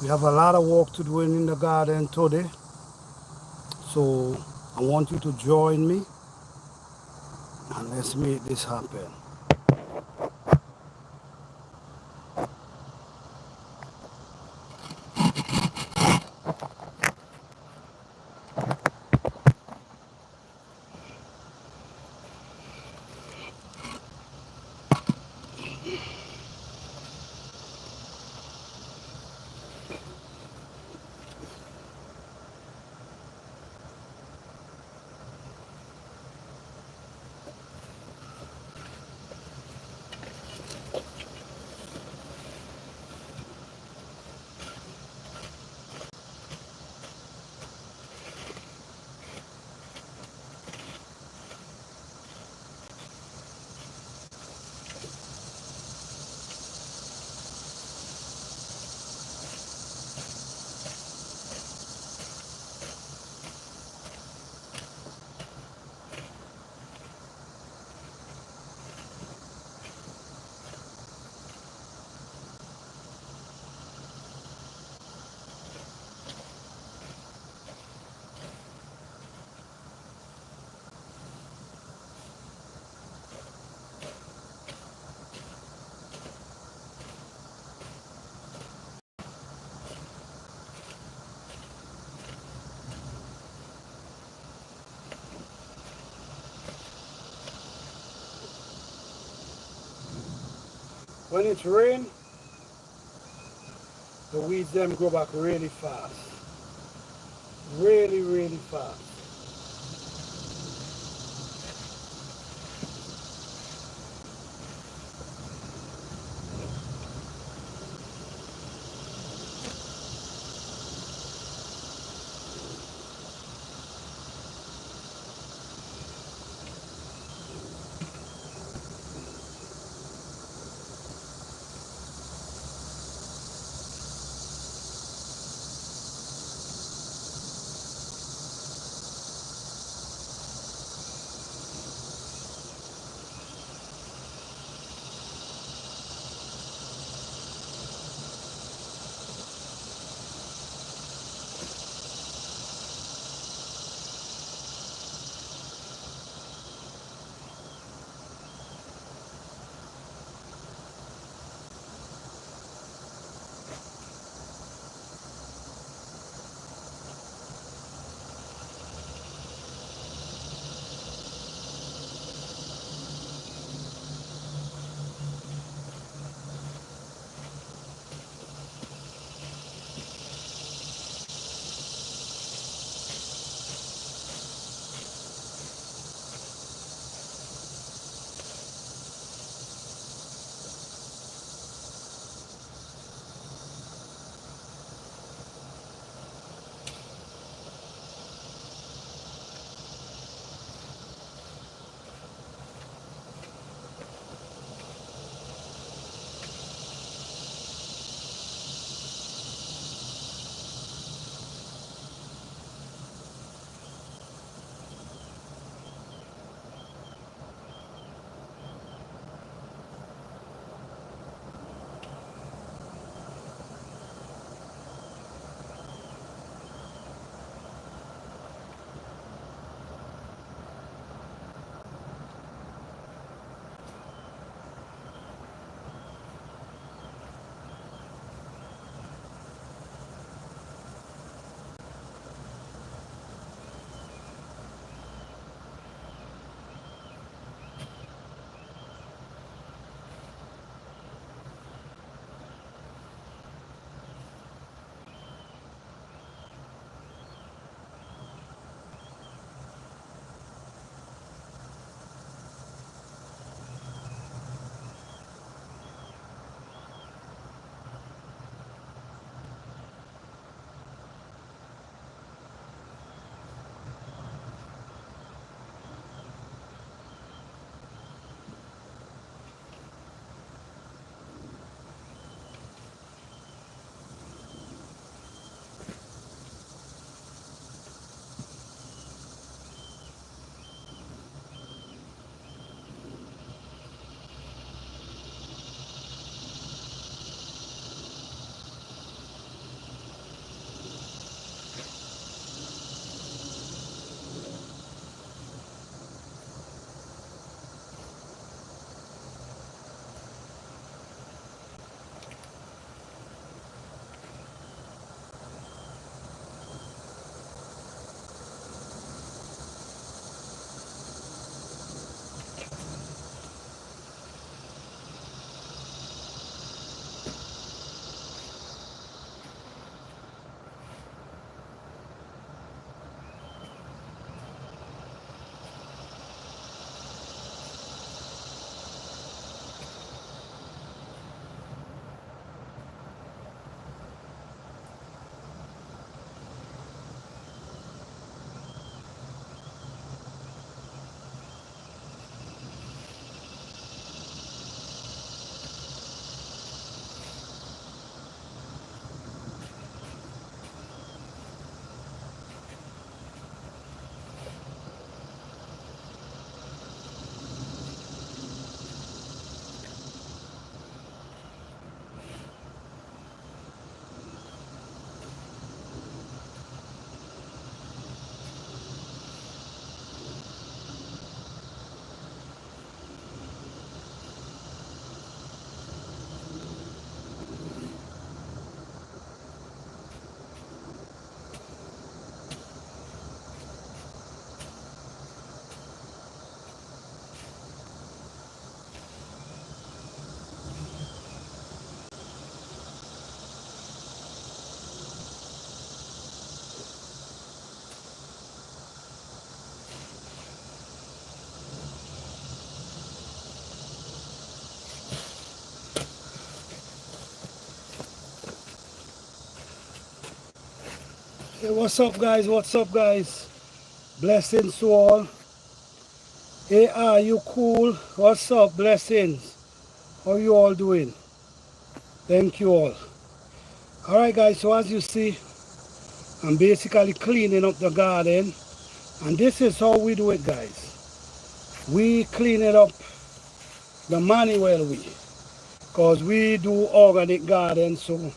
We have a lot of work to do in the garden today, so I want you to join me and let's make this happen. When it's rain, the weeds them grow back really fast. Really, really fast. Hey, what's up, guys? What's up, guys? Blessings to all. Hey, are you cool? What's up? Blessings. How you all doing? Thank you all. All right, guys. So as you see, I'm basically cleaning up the garden, and this is how we do it, guys. We clean it up the manual way, cause we do organic garden, so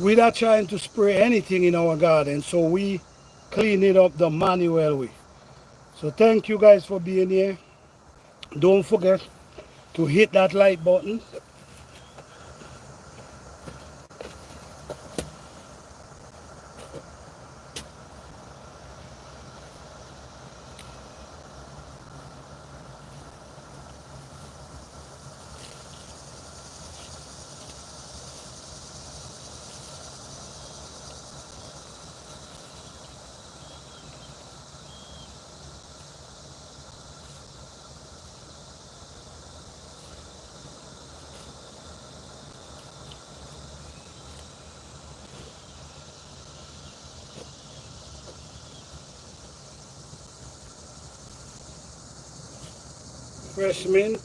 we're not trying to spray anything in our garden. So we clean it up the manual way. So thank you guys for being here. Don't forget to hit that like button. Fresh mint.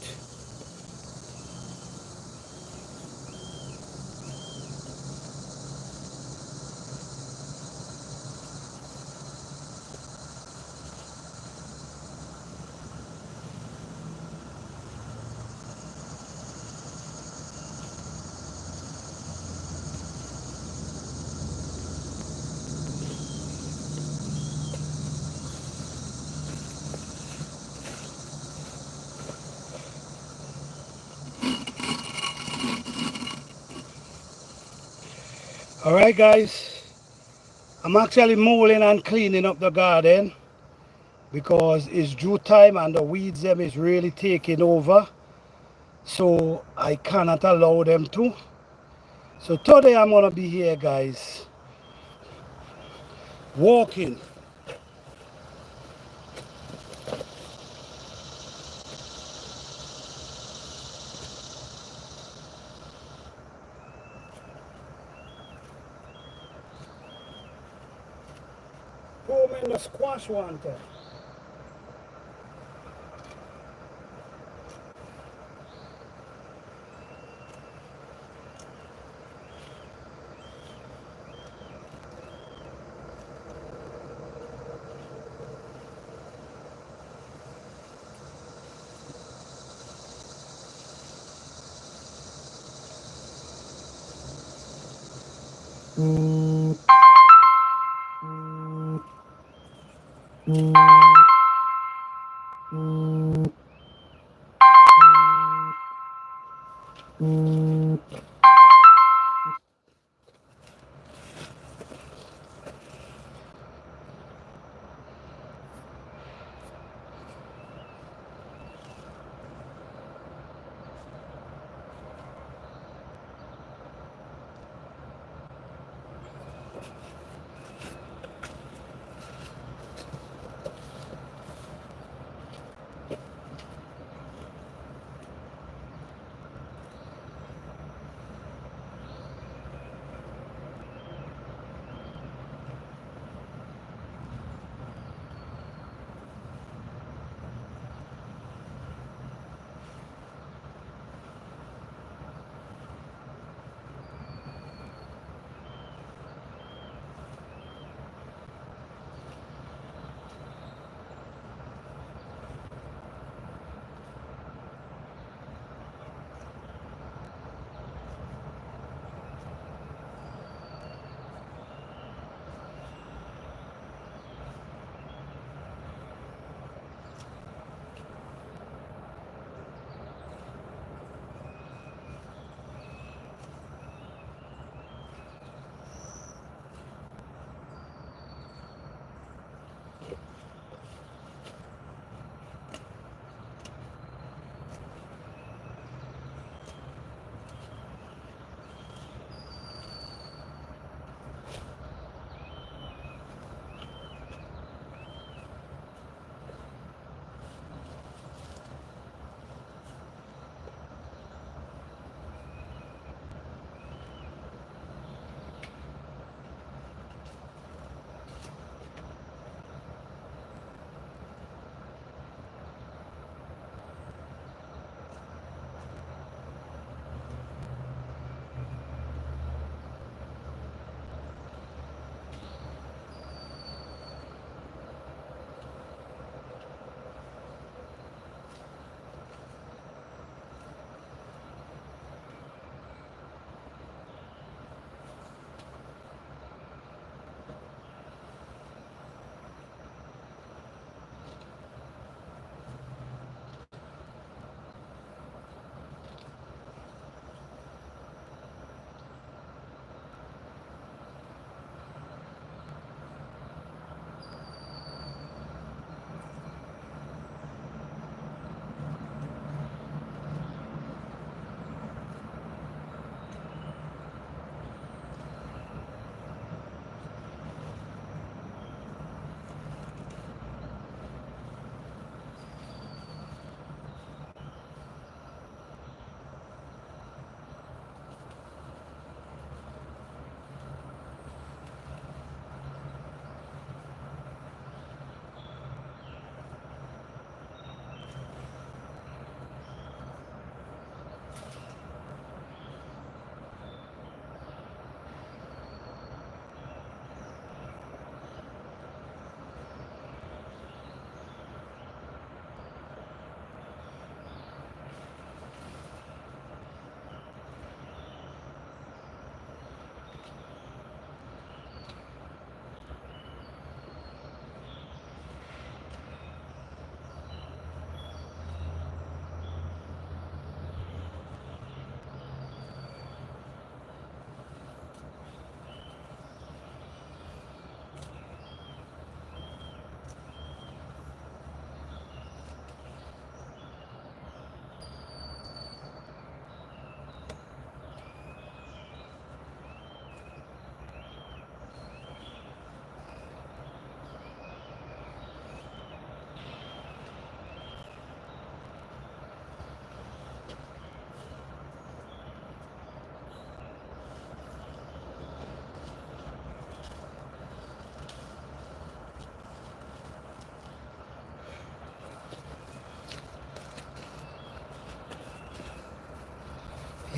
All right, guys. I'm actually mulling and cleaning up the garden because it's due time and the weeds them is really taking over. So I cannot allow them to. So today I'm gonna be here, guys, walking. Home in the squash one time.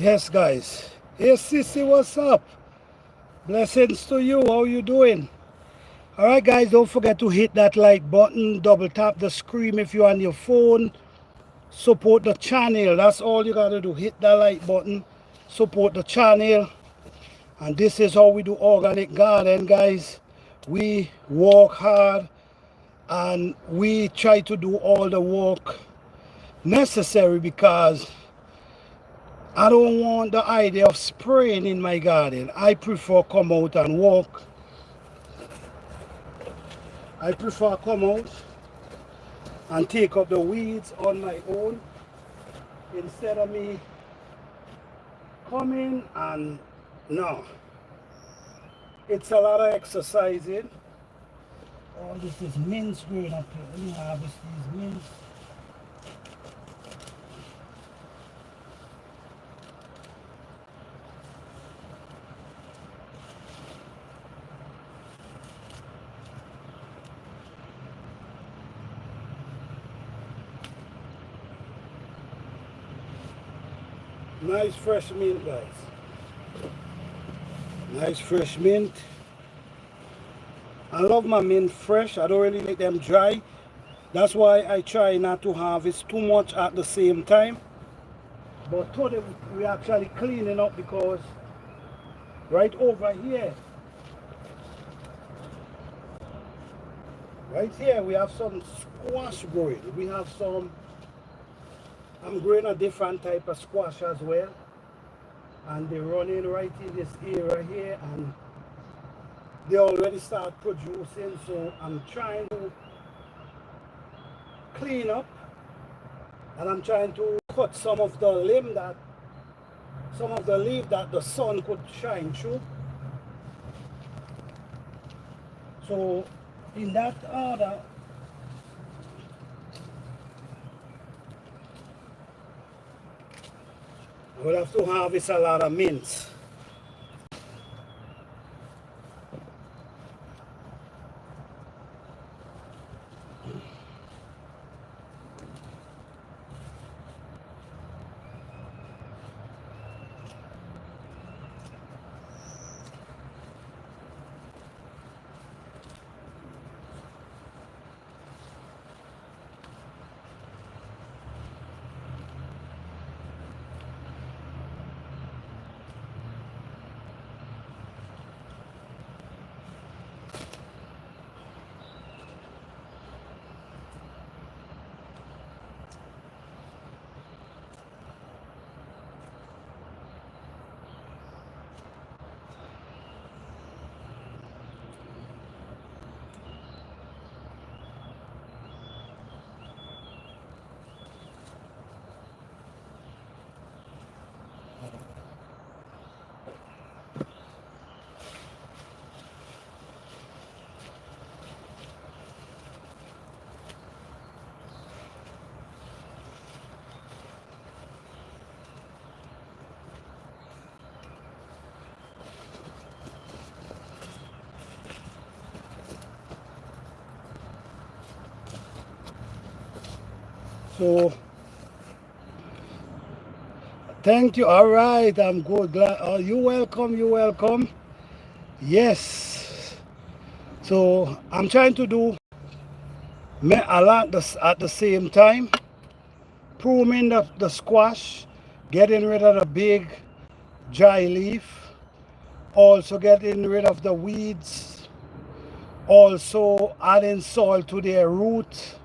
Yes, guys. Hey, Sissy, what's up? Blessings to you. How you doing? All right, guys, don't forget to hit that like button. Double tap the screen if you're on your phone. Support the channel. That's all you got to do. Hit that like button. Support the channel. And this is how we do organic garden, guys. We work hard and we try to do all the work necessary because I don't want the idea of spraying in my garden. I prefer come out and walk. I prefer come out and take up the weeds on my own instead of me coming and no. It's a lot of exercising. All this is mince growing up here. Let me harvest these mince. Nice fresh mint, guys. Nice fresh mint. I love my mint fresh. I don't really like them dry. That's why I try not to harvest too much at the same time. But today we're actually cleaning up because right over here, we have some squash growing. We have some, I'm growing a different type of squash as well. And they're running right in this area here and they already start producing. So I'm trying to clean up and I'm trying to cut some of the leaf that the sun could shine through. So in that order, we'll have to harvest a lot of mints. So thank you. All right, I'm good. Glad. Oh, you welcome. You welcome. Yes. So I'm trying to do a lot at the same time. Pruning the squash, getting rid of the big dry leaf, also getting rid of the weeds, also adding soil to their root.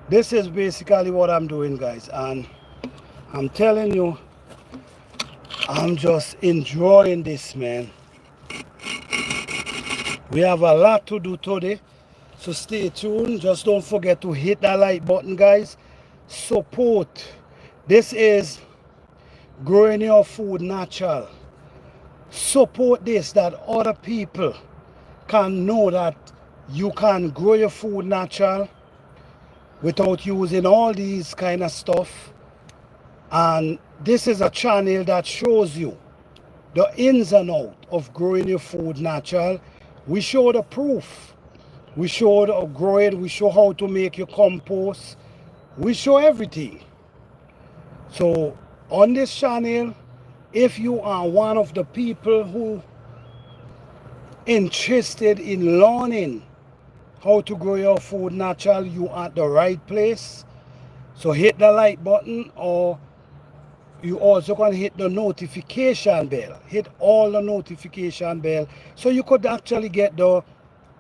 This is basically what I'm doing, guys, and I'm telling you, I'm just enjoying this, man. We have a lot to do today, so stay tuned. Just don't forget to hit that like button, guys. Support. This is growing your food natural. Support this, that other people can know that you can grow your food natural without using all these kind of stuff. And this is a channel that shows you the ins and outs of growing your food natural. We show the proof. We show how to grow it. We show how to make your compost. We show everything. So on this channel, if you are one of the people who interested in learning how to grow your food natural, you are at the right place. So hit the like button, or you also can hit the notification bell. Hit all the notification bell so you could actually get the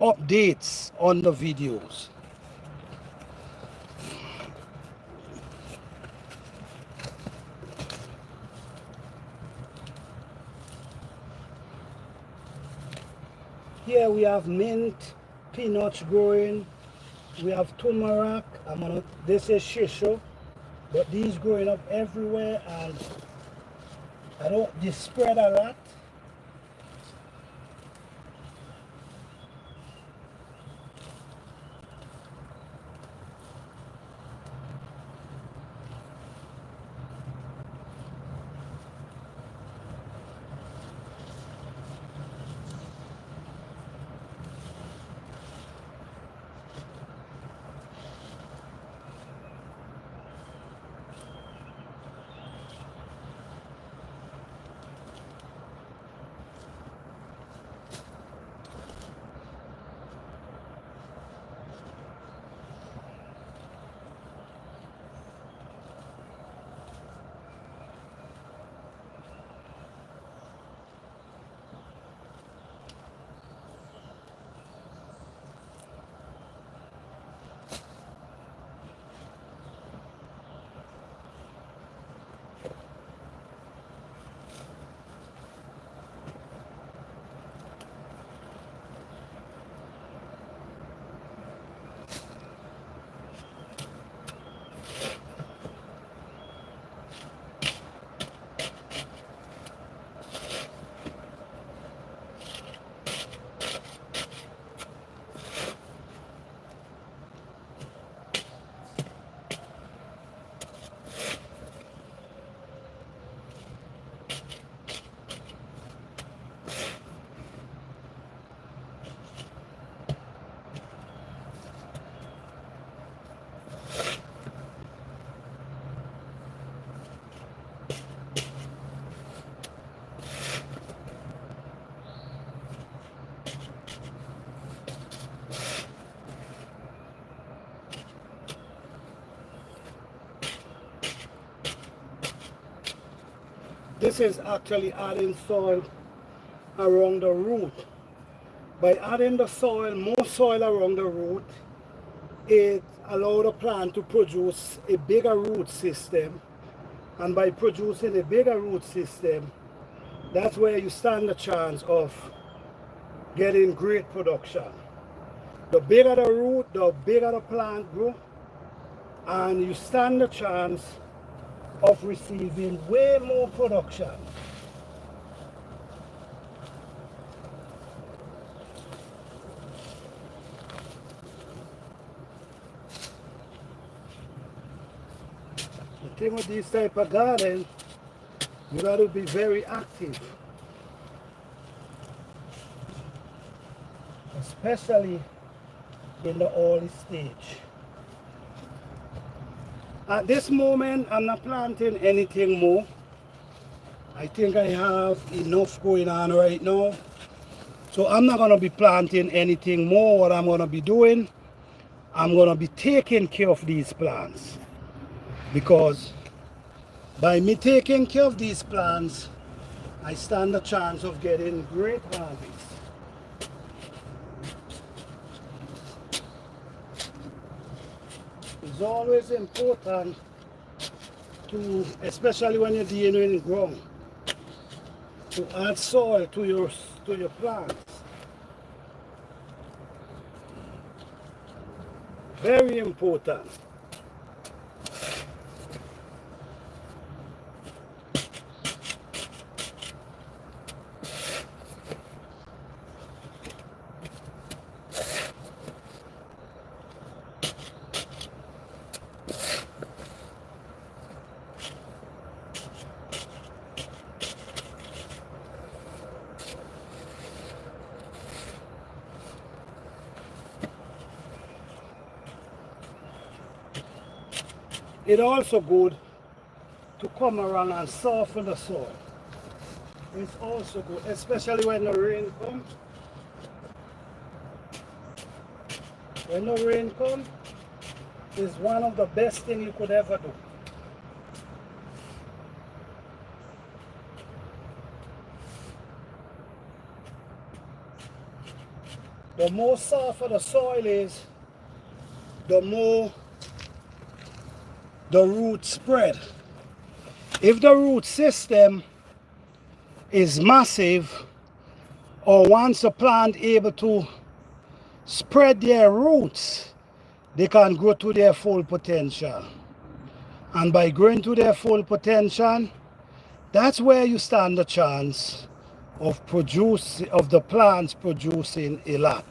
updates on the videos. Here we have mint, peanuts growing. We have turmeric. This is shisho, but these growing up everywhere, and they spread a lot. This is actually adding soil around the root. By adding the soil, more soil around the root, it allows the plant to produce a bigger root system. And by producing a bigger root system, that's where you stand a chance of getting great production. The bigger the root, the bigger the plant grow, and you stand a chance of receiving way more production. The thing with this type of garden, you got to be very active, especially in the early stage. At this moment, I'm not planting anything more. I think I have enough going on right now. So I'm not going to be planting anything more. What I'm going to be doing, I'm going to be taking care of these plants. Because by me taking care of these plants, I stand a chance of getting great harvest. It's always important to, especially when you're dealing in ground, to add soil to your plants. Very important. It's also good to come around and soften the soil. is also good, especially when the rain comes. When the rain comes, is one of the best things you could ever do. The more softer the soil is, the more the root spread. If the root system is massive, or once a plant able to spread their roots, they can grow to their full potential. And by growing to their full potential, that's where you stand a chance of the plants producing a lot.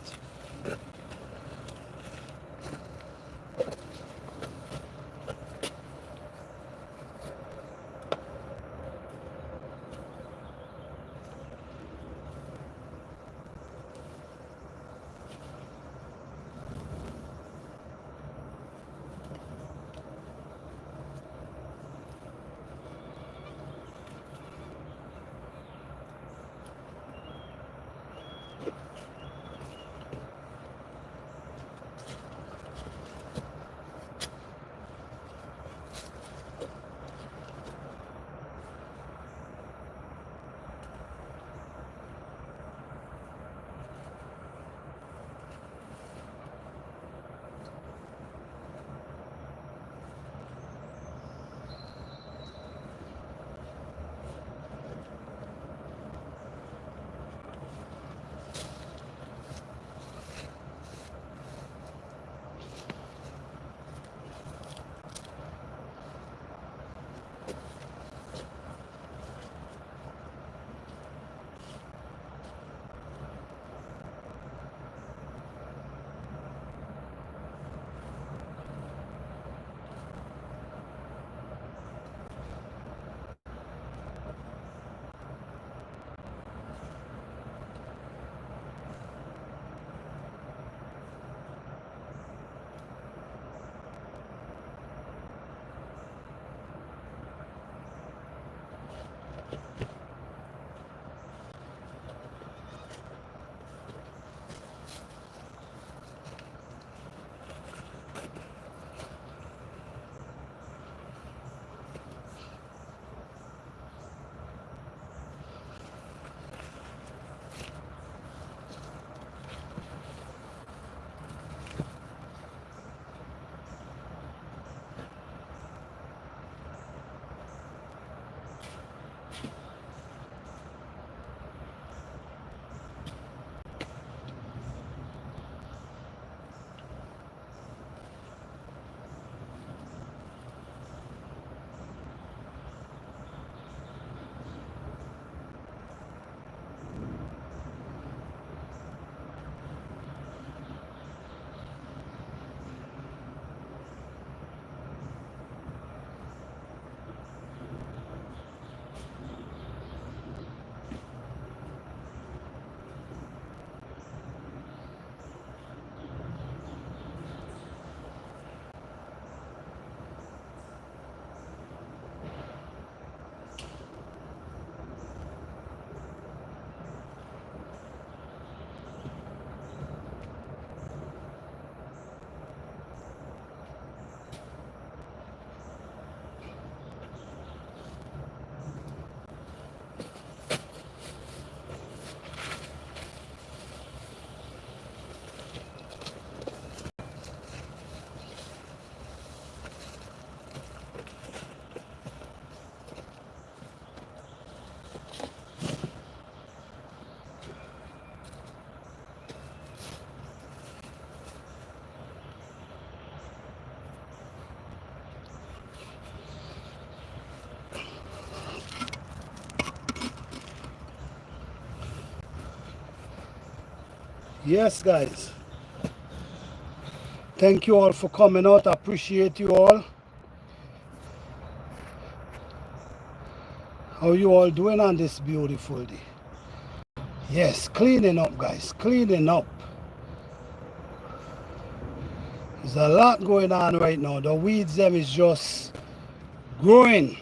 Yes, guys. Thank you all for coming out. I appreciate you all. How you all doing on this beautiful day? Yes, cleaning up, guys. Cleaning up. There's a lot going on right now. The weeds them is just growing.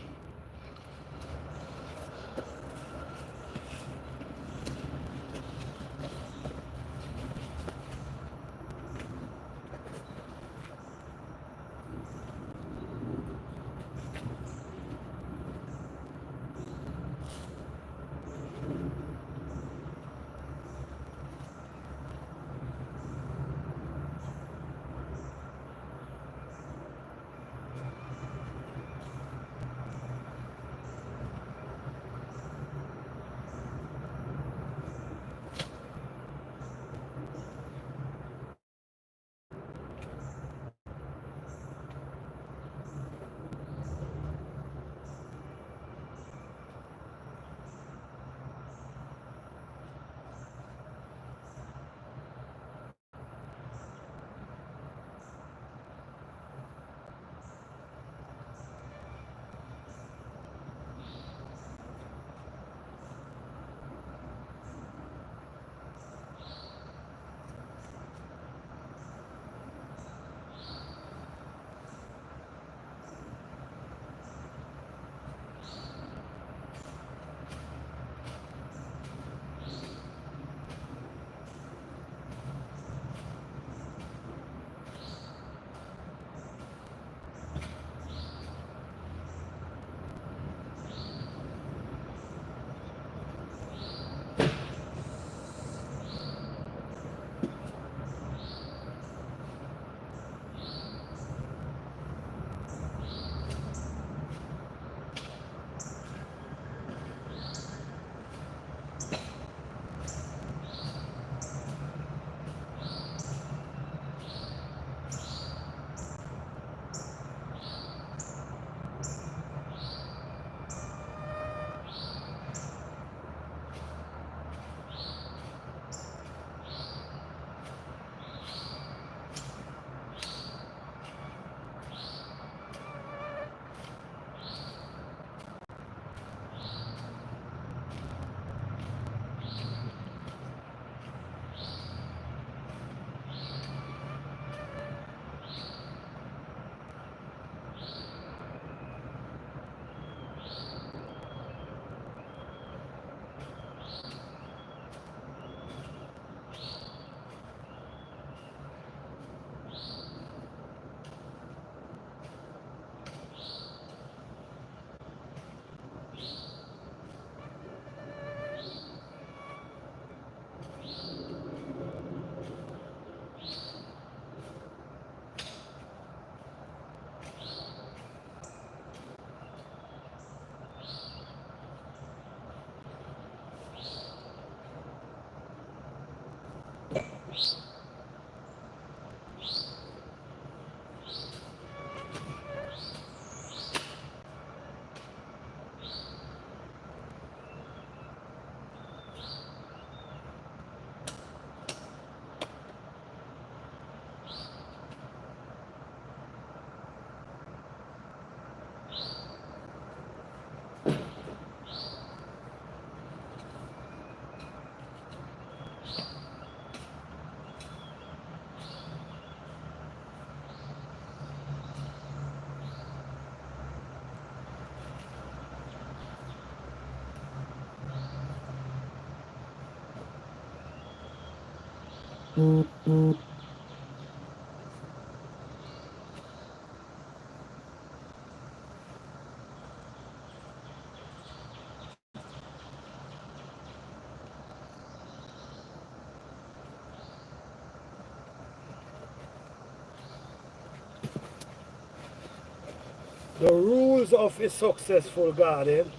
The rules of a successful garden: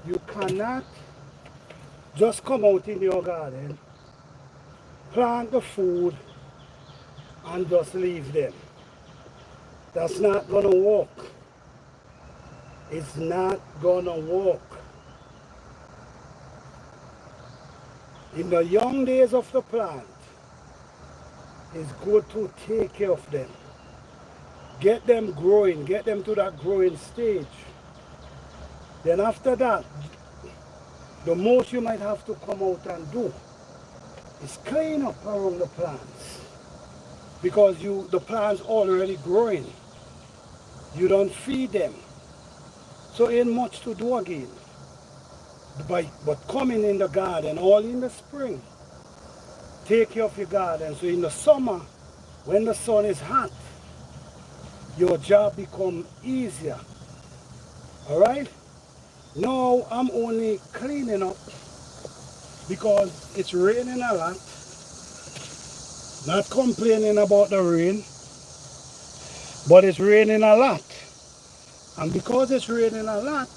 you cannot just come out in your garden, plant the food, and just leave them. That's not gonna work. It's not gonna work. In the young days of the plant, it's good to take care of them. Get them growing, get them to that growing stage. Then after that, the most you might have to come out and do is clean up around the plants. Because the plants already growing. You don't feed them. So ain't much to do again. But coming in the garden, all in the spring, take care of your garden. So in the summer, when the sun is hot, your job become easier. All right? Now I'm only cleaning up because it's raining a lot. Not complaining about the rain, but it's raining a lot. And because it's raining a lot,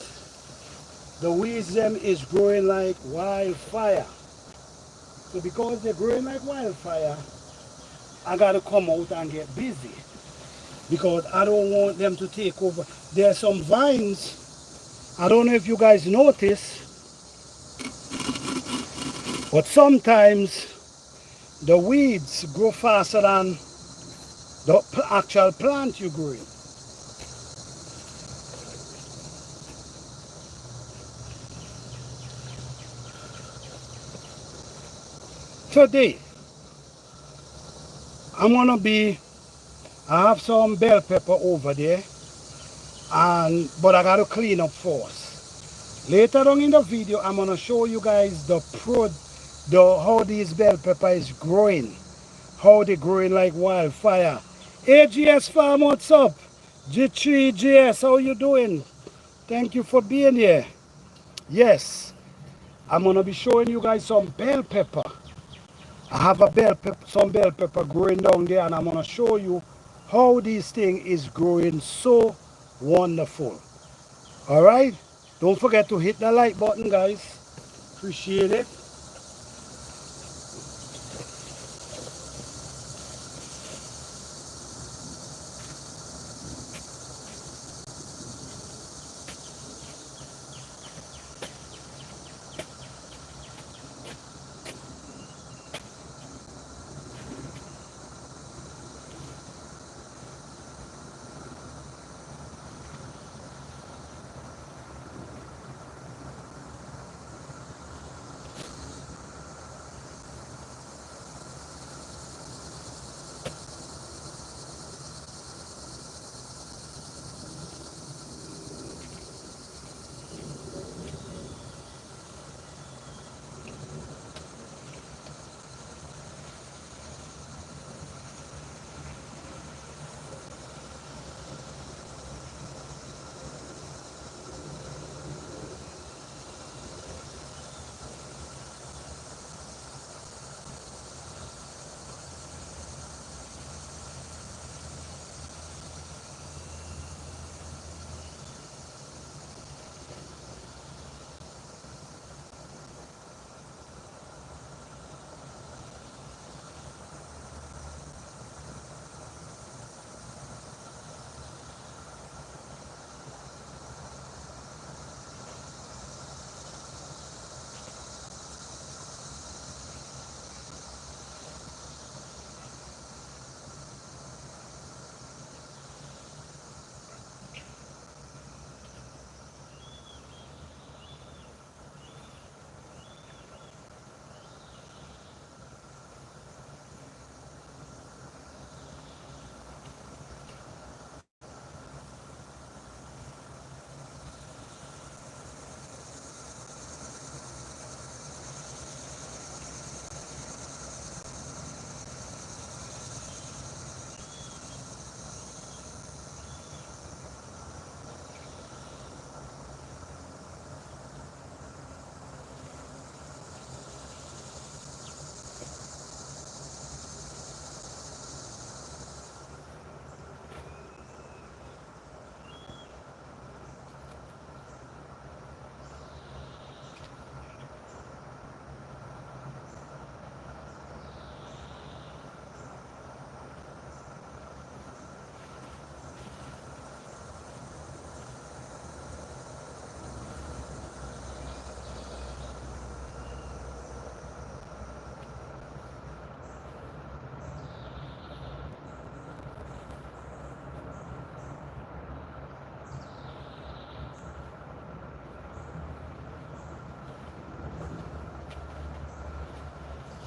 the weeds them is growing like wildfire. So because they're growing like wildfire, I gotta come out and get busy because I don't want them to take over. There are some vines, I don't know if you guys notice, but sometimes the weeds grow faster than the actual plant you're growing. Today, I have some bell pepper over there, but I gotta clean up first. Later on in the video, I'm gonna show you guys how these bell pepper is growing, how they growing like wildfire. AGS Farm, what's up? G3GS, how you doing? Thank you for being here. Yes, I'm gonna be showing you guys some bell pepper. I have some bell pepper growing down there, and I'm gonna show you how this thing is growing so wonderful. All right, don't forget to hit the like button, guys. Appreciate it.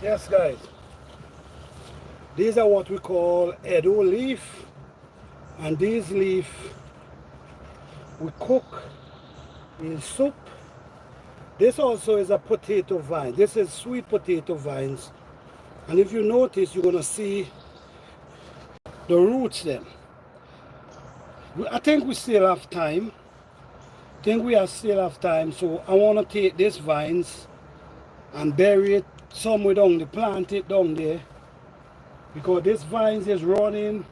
Yes, guys. These are what we call edo leaf, and these leaf we cook in soup. This also is a potato vine. This is sweet potato vines, and if you notice, you're gonna see the roots them. I think we still have time. Still have time, so I want to take these vines and bury it somewhere down there, plant it down there, because this vines is running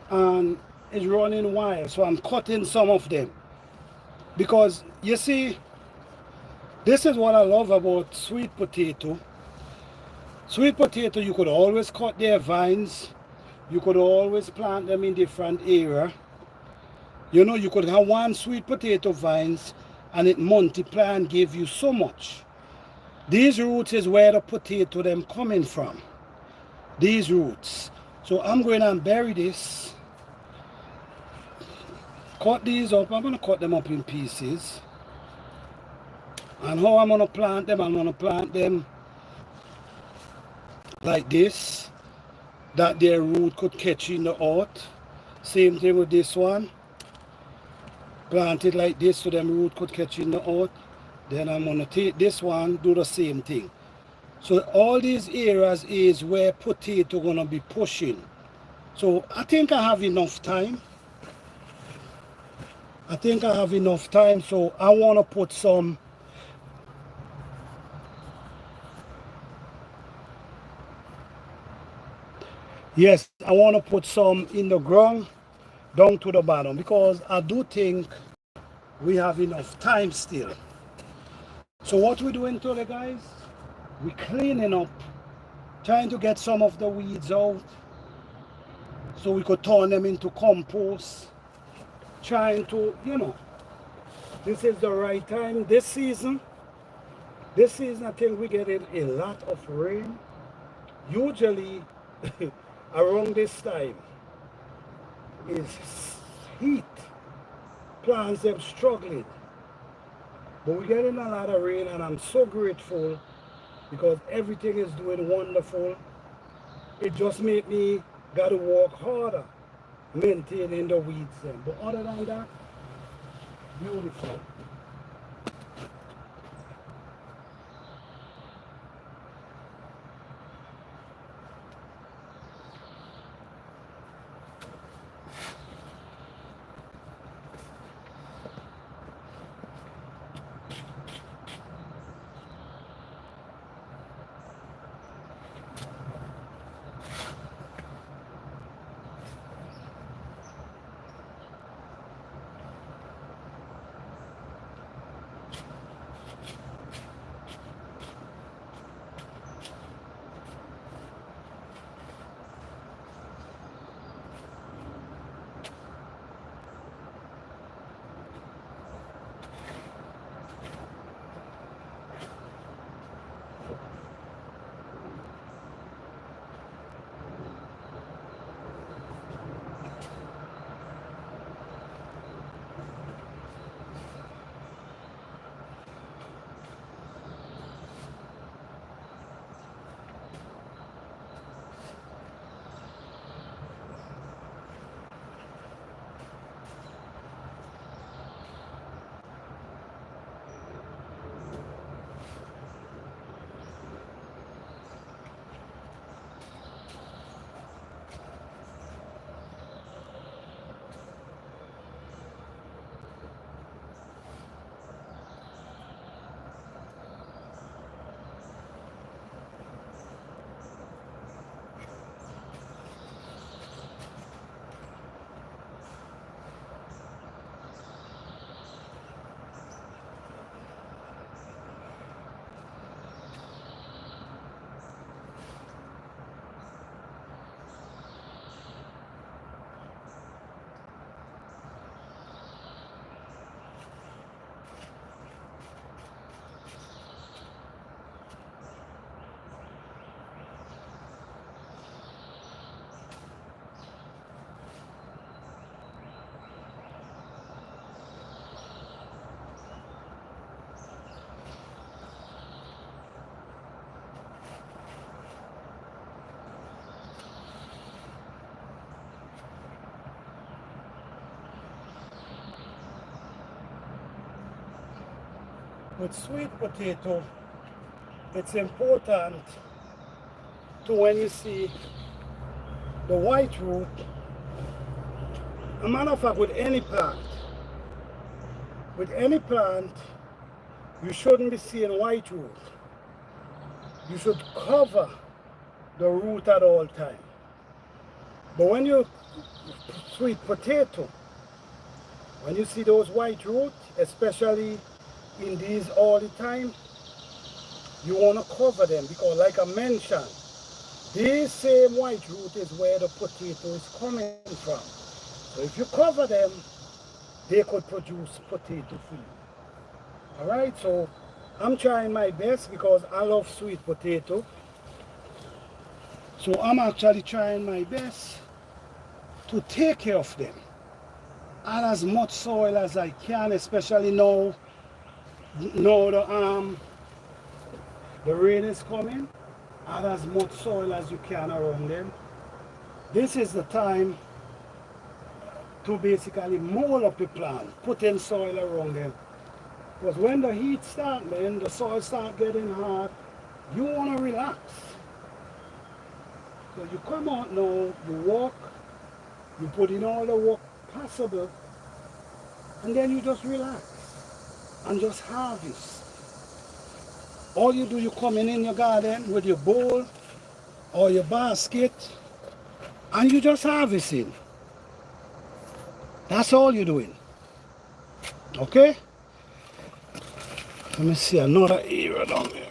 and is running wild. So I'm cutting some of them, because you see, this is what I love about sweet potato. Sweet potato, you could always cut their vines. You could always plant them in different area. You know, you could have one sweet potato vines and it multiply and give you so much. These roots is where the potato them coming from. These roots. So I'm going to bury this. Cut these up. I'm going to cut them up in pieces. And how I'm going to plant them? I'm going to plant them like this, that their root could catch in the earth. Same thing with this one. Plant it like this so them root could catch in the earth. Then I'm going to take this one, do the same thing. So all these areas is where potato going to be pushing. So I think I have enough time. So I want to put some. Yes, I want to put some in the ground down to the bottom, because I do think we have enough time still. So what we're doing today, guys, we're cleaning up, trying to get some of the weeds out so we could turn them into compost. Trying to, this is the right time. This season I think we getting a lot of rain. Usually around this time is heat. Plants them struggling. But we're getting a lot of rain, and I'm so grateful because everything is doing wonderful. It just made me gotta work harder maintaining the weeds then. But other than that, beautiful. with sweet potato, it's important to, when you see the white root, a matter of fact, with any plant, you shouldn't be seeing white root. You should cover the root at all time. But when you sweet potato, when you see those white roots, especially in these all the time, you want to cover them, because like I mentioned, this same white root is where the potato is coming from. So if you cover them, they could produce potato for you. Alright, so I'm trying my best because I love sweet potato. So I'm actually trying my best to take care of them. Add as much soil as I can, especially now the rain is coming. Add as much soil as you can around them. This is the time to basically mold up the plant, put in soil around them. Because when the heat starts, man, the soil starts getting hot, you want to relax. So you come out now, you walk, you put in all the work possible, and then you just relax and just harvest. All you do, you come in your garden with your bowl or your basket, and you just harvesting. That's all you're doing. Okay? Let me see another area down there.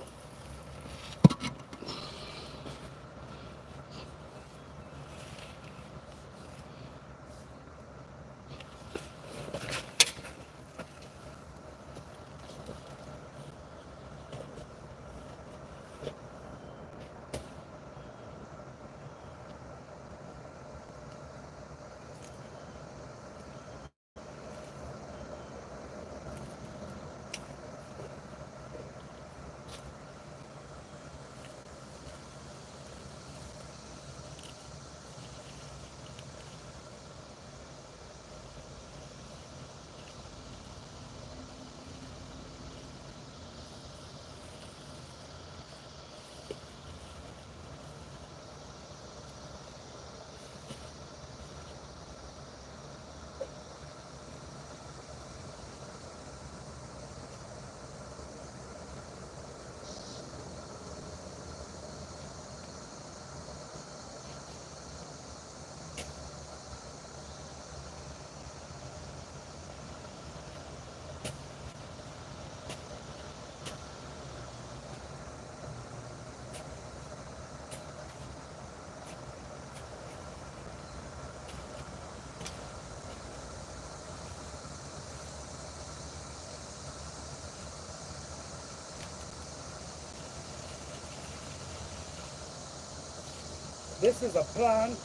This is a plant.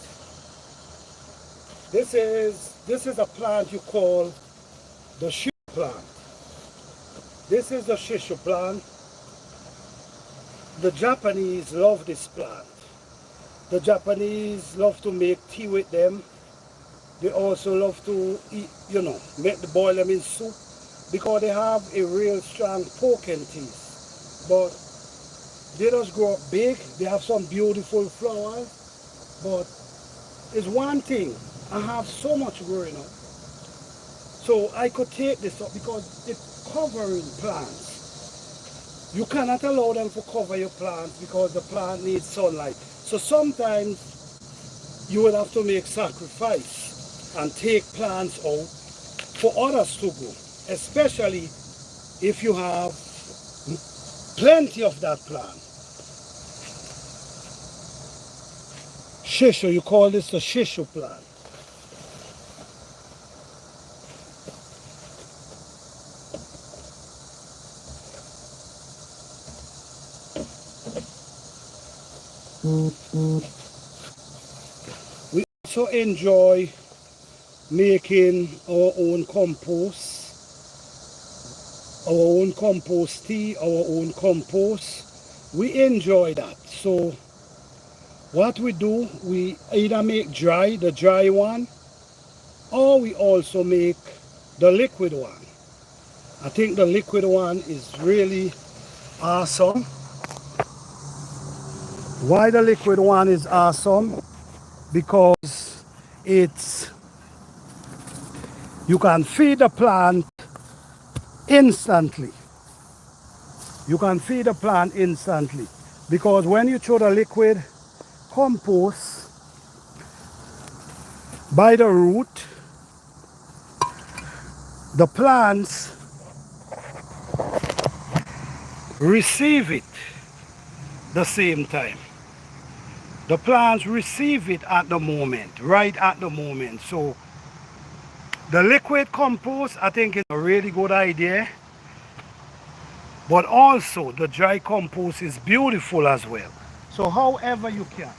This is a plant you call the shishu plant. This is the shishu plant. The Japanese love this plant. The Japanese love to make tea with them. They also love to eat, boil them in soup, because they have a real strong potent taste. But they just grow up big. They have some beautiful flowers. But it's one thing, I have so much growing up. So I could take this up because it's covering plants. You cannot allow them to cover your plants because the plant needs sunlight. So sometimes you will have to make sacrifice and take plants out for others to grow, especially if you have plenty of that plant. Shishu, you call this the shishu plant. We also enjoy making our own compost, tea, our own compost. We enjoy that. So what we do, we either make the dry one, or we also make the liquid one. I think the liquid one is really awesome. Why the liquid one is awesome? Because it's you can feed the plant instantly. You can feed the plant instantly. Because when you throw the liquid compost by the root, the plants receive it the same time. The plants receive it at the moment, right at the moment. So the liquid compost, I think, is a really good idea. But also the dry compost is beautiful as well. So however you can.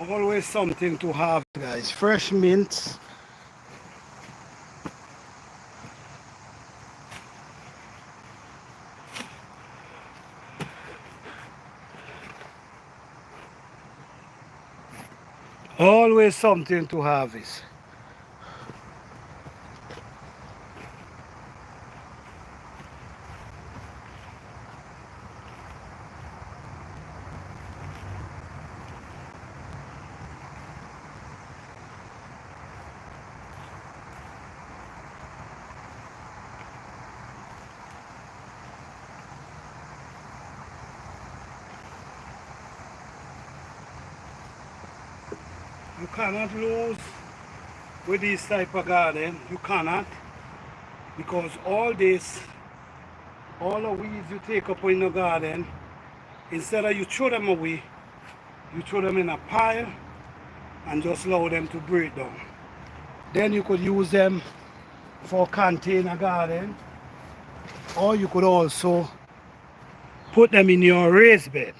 Always something to have, guys. Fresh mint. Always something to harvest. You cannot lose with this type of garden. You cannot, because all this, all the weeds you take up in the garden, Instead of you throw them away, you throw them in a pile and just allow them to break down. Then you could use them for container garden, or you could also put them in your raised bed.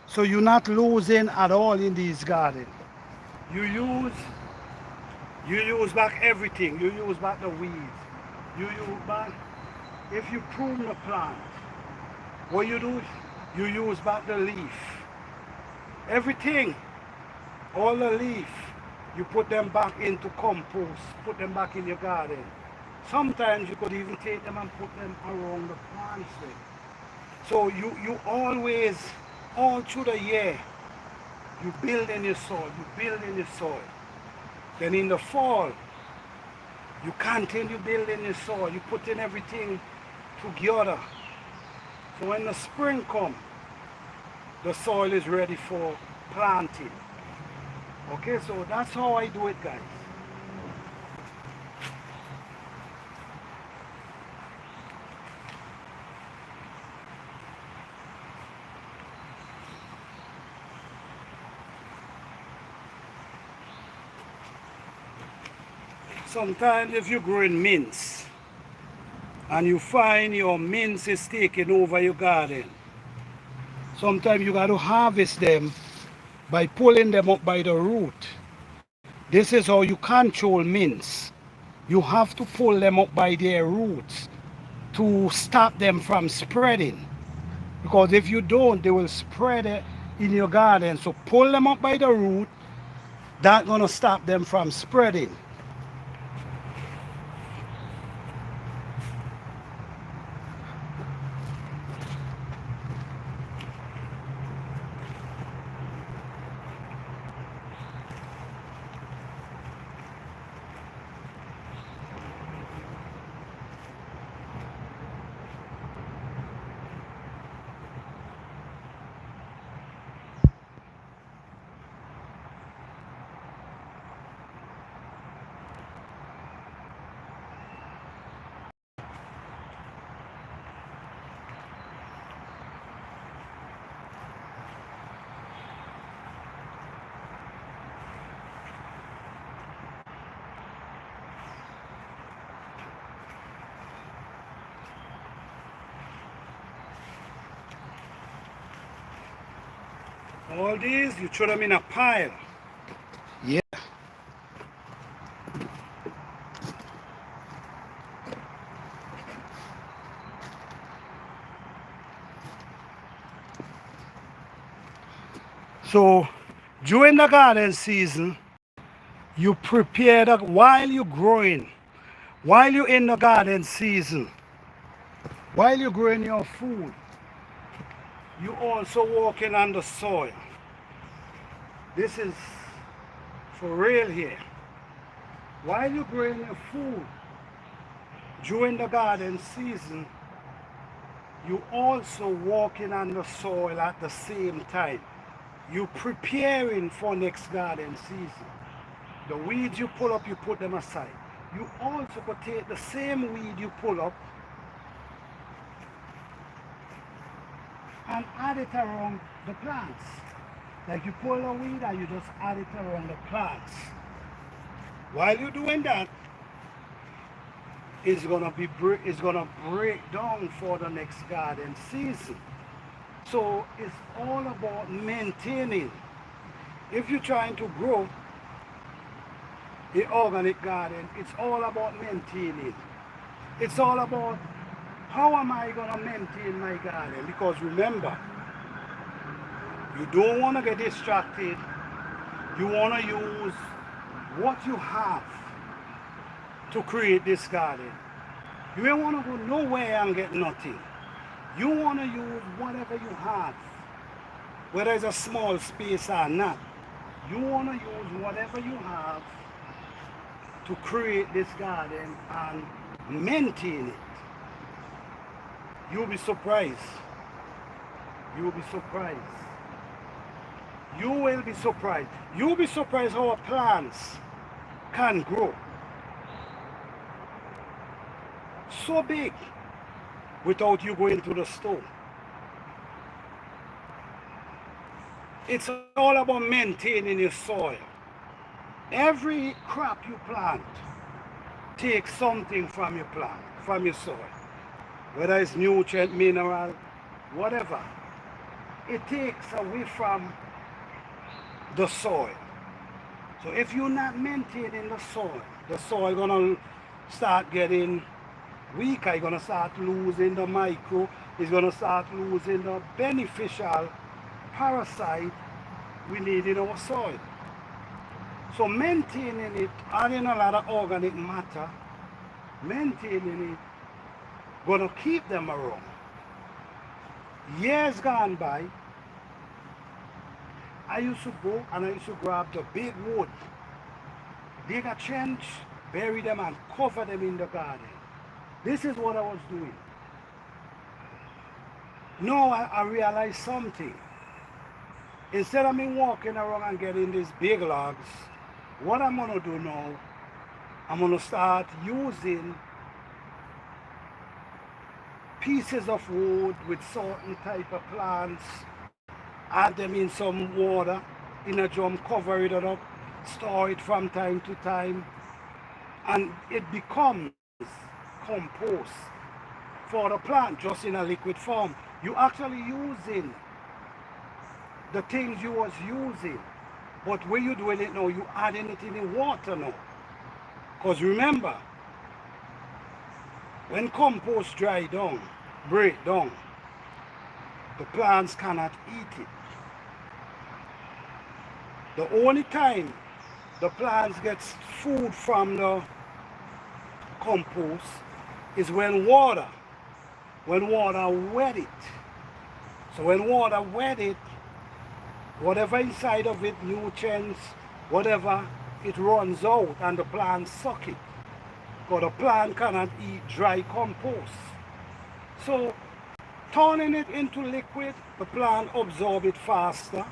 So you're not losing at all in these gardens. You use back everything. You use back the weeds. You use back, if you prune the plant, what you do, you use back the leaf. Everything, all the leaf, you put them back into compost, put them back in your garden. Sometimes you could even take them and put them around the plants there. So you always, all through the year, you build in your soil, you build in your soil. Then in the fall, you continue building your soil, you put in everything together. So when the spring comes, the soil is ready for planting. Okay, so that's how I do it, guys. Sometimes if you're growing mints and you find your mints is taking over your garden, sometimes you got to harvest them by pulling them up by the root. This is how you control mints. You have to pull them up by their roots to stop them from spreading. Because if you don't, they will spread it in your garden. So pull them up by the root. That's going to stop them from spreading. All these, you throw them in a pile. Yeah. So during the garden season, you prepare that while you're growing, while you're in the garden season, while you're growing your food, you also working on the soil. This is for real here. While you're growing your food during the garden season, you also working on the soil at the same time. You preparing for next garden season. The weeds you pull up, you put them aside. You also could take the same weed you pull up and add it around the plants. Like you pull a weed and you just add it around the plants. While you're doing that, it's gonna break down for the next garden season. So it's all about maintaining. If you're trying to grow the organic garden, it's all about maintaining. It's all about how am I gonna maintain my garden? Because remember, you don't want to get distracted. You want to use what you have to create this garden. You don't want to go nowhere and get nothing. You want to use whatever you have, whether it's a small space or not. You want to use whatever you have to create this garden and maintain it. You'll be surprised. You'll be surprised. You will be surprised. You'll be surprised how plants can grow so big without you going to the store. It's all about maintaining your soil. Every crop you plant takes something from your plant, from your soil. Whether it's nutrient, mineral, whatever. It takes away from the soil. So if you're not maintaining the soil gonna start getting weaker. You're gonna start losing the micro. It's gonna start losing the beneficial parasite we need in our soil. So maintaining it, adding a lot of organic matter, maintaining it, gonna keep them around. Years gone by, I used to go and I used to grab the big wood, dig a trench, bury them and cover them in the garden. This is what I was doing. Now I realized something. Instead of me walking around and getting these big logs, what I'm gonna do now, I'm gonna start using pieces of wood with certain type of plants, add them in some water, in a drum, cover it up, store it from time to time, and it becomes compost for the plant just in a liquid form. You actually using the things you was using, but when you're doing it now, you adding it in the water now. Because remember, when compost dry down, break down, the plants cannot eat it. The only time the plants get food from the compost is when water wet it. So when water wet it, whatever inside of it, nutrients, whatever, it runs out and the plant suck it. Because the plant cannot eat dry compost. So turning it into liquid, the plant absorb it faster.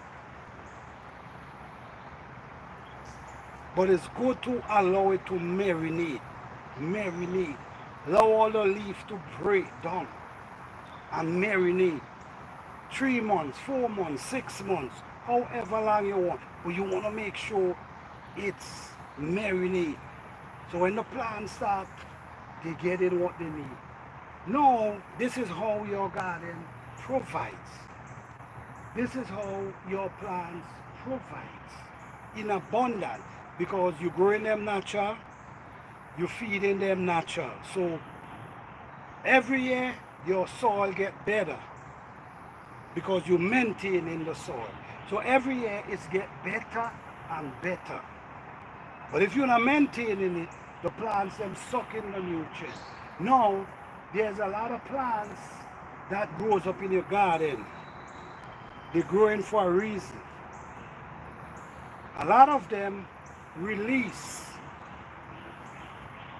But it's good to allow it to marinate. Allow all the leaf to break down and marinate. 3 months, 4 months, 6 months, however long you want. But you want to make sure it's marinate. So when the plants start, they get in what they need. No, this is how your garden provides. This is how your plants provides in abundance, because you're growing them natural, you're feeding them natural. So every year your soil get better because you're maintaining the soil. So every year it's get better and better. But if you're not maintaining it, the plants them sucking the nutrients. Now there's a lot of plants that grows up in your garden. They're growing for a reason. A lot of them release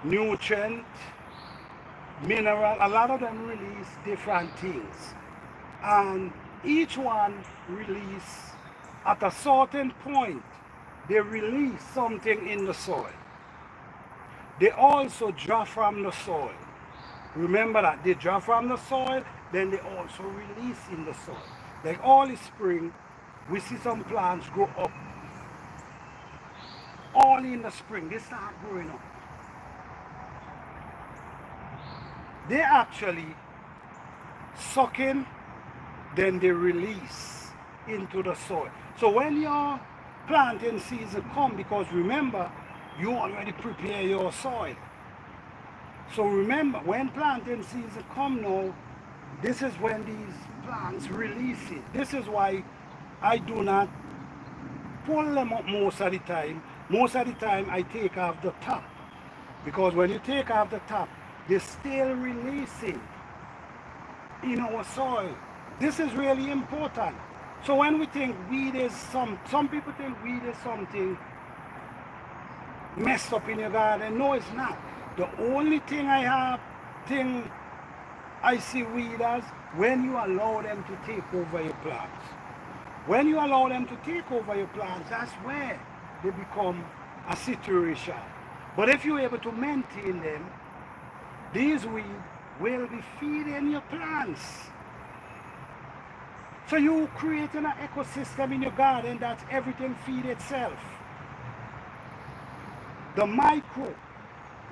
nutrient, mineral, a lot of them release different things. And each one release at a certain point, they release something in the soil. They also draw from the soil. Remember that, they draw from the soil, then they also release in the soil. Like all the spring, we see some plants grow up. All in the spring, they start growing up. They actually suck in, then they release into the soil. So when your planting season come, because remember, you already prepare your soil. So remember, when planting season come now, this is when these plants release it. This is why I do not pull them up most of the time. Most of the time I take off the top. Because when you take off the top, they're still releasing in our soil. This is really important. So when we think weed is some people think weed is something messed up in your garden. No, it's not. The only thing I see weed as, when you allow them to take over your plants. When you allow them to take over your plants, that's where they become a situation. But if you're able to maintain them, these weeds will be feeding your plants. So you creating an ecosystem in your garden that everything feed itself. The micro,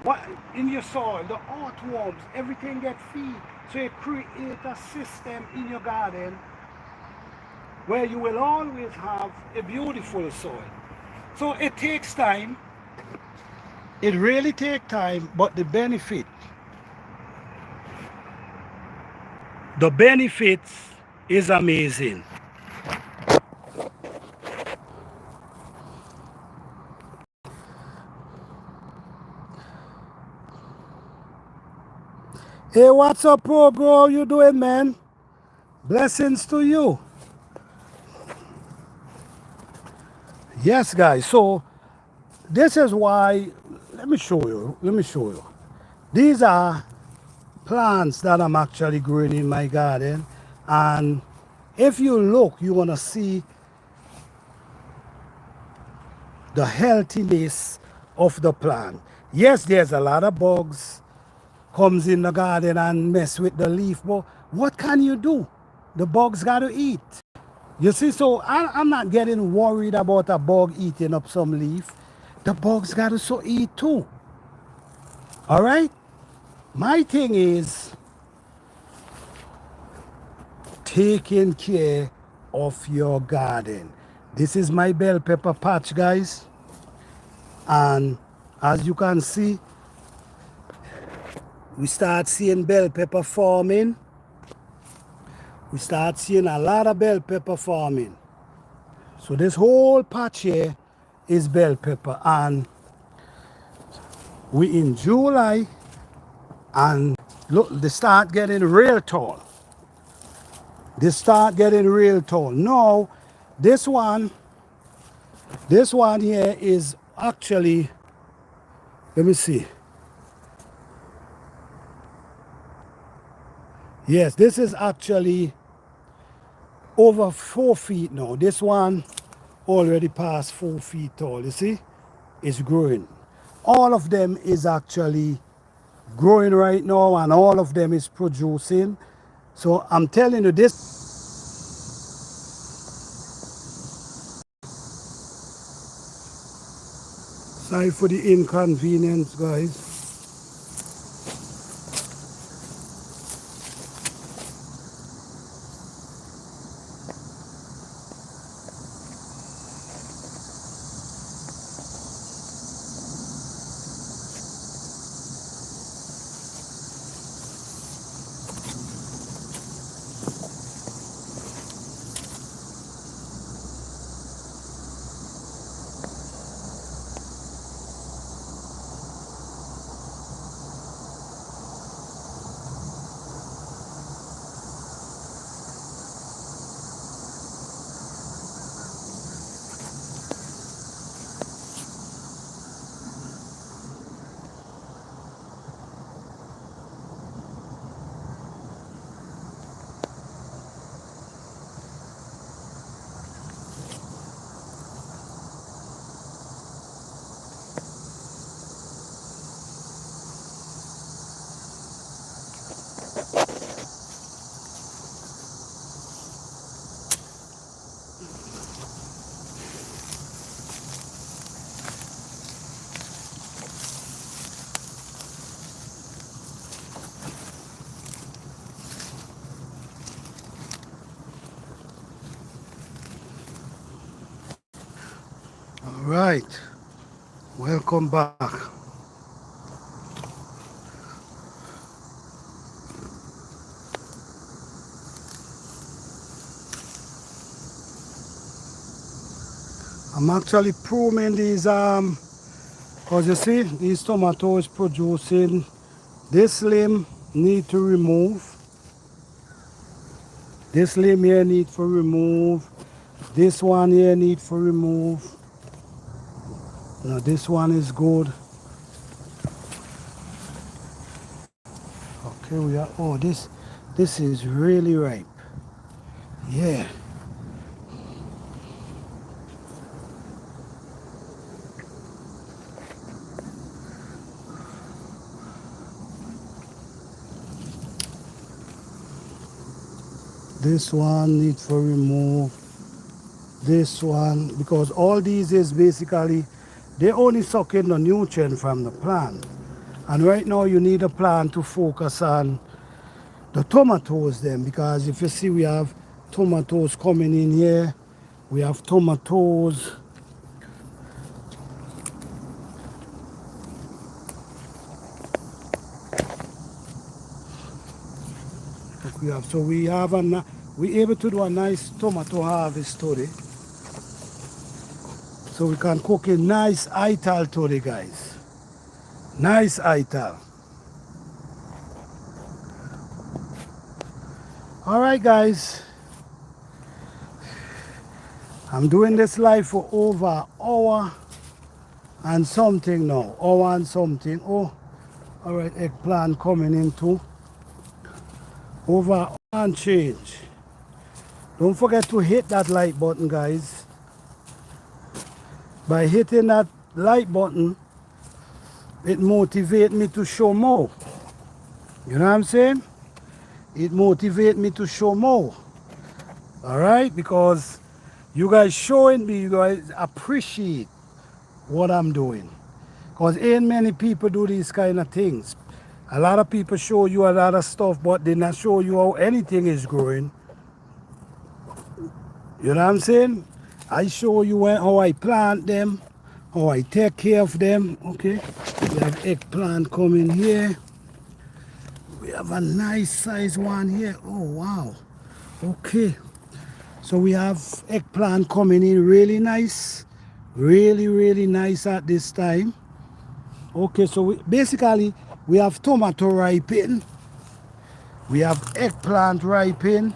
what in your soil, the earthworms, everything get feed. So you create a system in your garden where you will always have a beautiful soil. So it takes time. It really takes time, but the benefits is amazing. Hey, what's up, bro? How you doing, man? Blessings to you. Yes, guys. So this is why. Let me show you. Let me show you. These are plants that I'm actually growing in my garden, and if you look, you're gonna see the healthiness of the plant. Yes, there's a lot of bugs comes in the garden and mess with the leaf, but what can you do? The bugs got to eat. You see, so I'm not getting worried about a bug eating up some leaf. The bugs got to so eat too. All right? My thing is taking care of your garden. This is my bell pepper patch, guys. And as you can see, we start seeing bell pepper forming. We start seeing a lot of bell pepper forming. So this whole patch here is bell pepper, and we in July, and look, they start getting real tall. They start getting real tall. Now, this one here is actually, let me see. Yes, this is actually over 4 feet now. This one already past 4 feet tall. You see, it's growing. All of them is actually growing right now, and all of them is producing. So I'm telling you this. Sorry for the inconvenience, guys. All right, welcome back. I'm actually pruning these because you see these tomatoes producing. This limb need to remove. This limb here need for remove. This one here need for remove. Now this one is good. Okay, we are. Oh, this is really ripe. Yeah. This one needs to remove. This one, because all these is basically, they only suck in the nutrient from the plant. And right now you need a plant to focus on the tomatoes then, because if you see we have tomatoes coming in here. We have tomatoes. We able to do a nice tomato harvest today. So we can cook a nice ital today, guys. Nice ital. Alright guys. I'm doing this live for over an hour and something now. Hour and something. Oh, alright, eggplant coming in too. Over an hour and change. Don't forget to hit that like button, guys. By hitting that like button, it motivates me to show more. You know what I'm saying? It motivates me to show more. Alright? Because you guys showing me, you guys appreciate what I'm doing. Because ain't many people do these kind of things. A lot of people show you a lot of stuff, but they not show you how anything is growing. You know what I'm saying? I show you how I plant them, how I take care of them. Okay, we have eggplant coming here. We have a nice size one here. Oh wow. Okay, so we have eggplant coming in really nice, really nice at this time. Okay, so basically we have tomato ripening, we have eggplant ripening,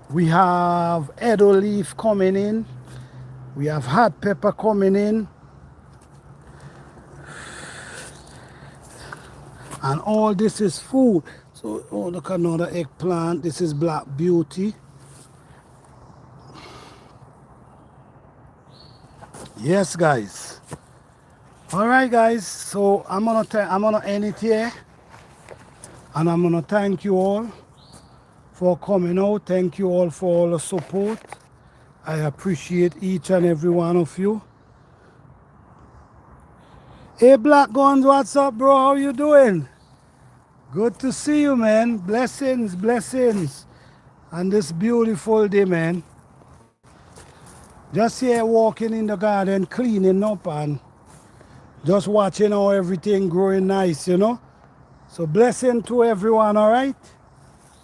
we have edo leaf coming in, we have hot pepper coming in, and all this is food. So, oh, look, another eggplant. This is Black Beauty. Yes, guys. All right, guys. So I'm gonna end it here, and I'm gonna thank you all for coming out. Thank you all for all the support. I appreciate each and every one of you. Hey, Black Guns, what's up, bro? How you doing? Good to see you, man. Blessings, blessings on this beautiful day, man. Just here walking in the garden, cleaning up and just watching how everything growing nice, you know. So blessing to everyone, all right?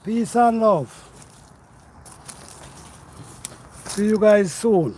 Peace and love. See you guys soon.